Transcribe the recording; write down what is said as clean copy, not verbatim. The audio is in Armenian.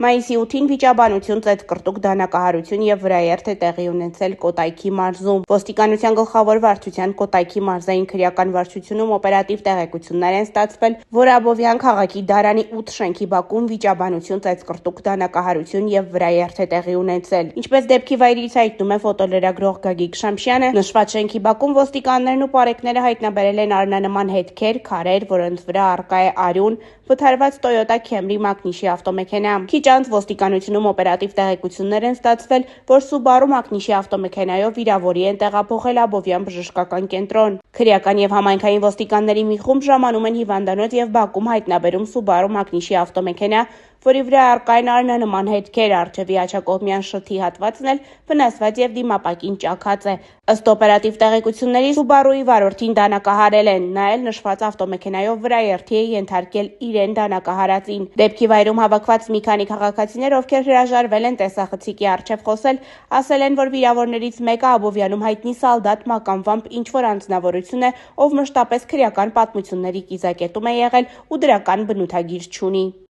Մայիսի 8-ին վիճաբանություն, ծեծկռտուք, դանակահարություն և վրաերթ է տեղի ունեցել Կոտայքի մարզում։ Ոստիկանության գլխավոր վարչության Կոտայքի մարզային քրեական վարչությունում օպերատիվ տեղեկություններ են ստացվել, որ Աբովյան քաղաքի Դարանի 8 շենքի բակում վիճաբանություն, ծեծկռտուք, դանակահարություն և վրաերթ է տեղի ունեցել։ Ինչպես դեպքի վայրից հայտնում է ֆոտոլրագրող Գագիկ Շամշյանը, նշված շենքի բակում ոստիկաններն ու պարեկները հայտնաբերել են արնանման հետքեր, քարեր, որոնց վրա առկա է արյուն, վթարված Toyota Camry մակնիշի ավտոմեքենա։ Քիչ անց ոստիկանությունում օպերատիվ տեղեկություններ են ստացվել, որ Subaru մակնիշի ավտոմեքենայով վիրավորի են տեղափոխել Աբովյան բժշկական կենտրոն։ Քրեական եւ համայնքային ոստիկանների մի խումբ ժամանում են հիվանդանոց եւ բակում հայտնաբերում Subaru մակնիշի ավտոմեքենա, որի վրա առկա են արնանման հետքեր, առջևի աջակողմյան շրթի հատվածն էլ վնասված եւ դիմապակին ճաքած է։ Ըստ օպերատիվ տեղեկությունների Subaru-ի վարորդին դանակահարել են, նա էլ նշված ավտոմեքենայով վրաերթի է ենթարկել իրեն դանակահարածին։ Դեպքի վայրում հավաքված մի քանի քաղաքացիներ, ովքեր հրաժարվել են տեսախցիկի առջև խոսել, ասել են, որ վիրավորներից մեկը Աբովյանում հայտնի Սալդատ մականվամբ ինչ-որ անձնավորություն է, ով մշտապես քրեական պատմությունների կիզակետում է եղել ու դրական բնութագիր չունի։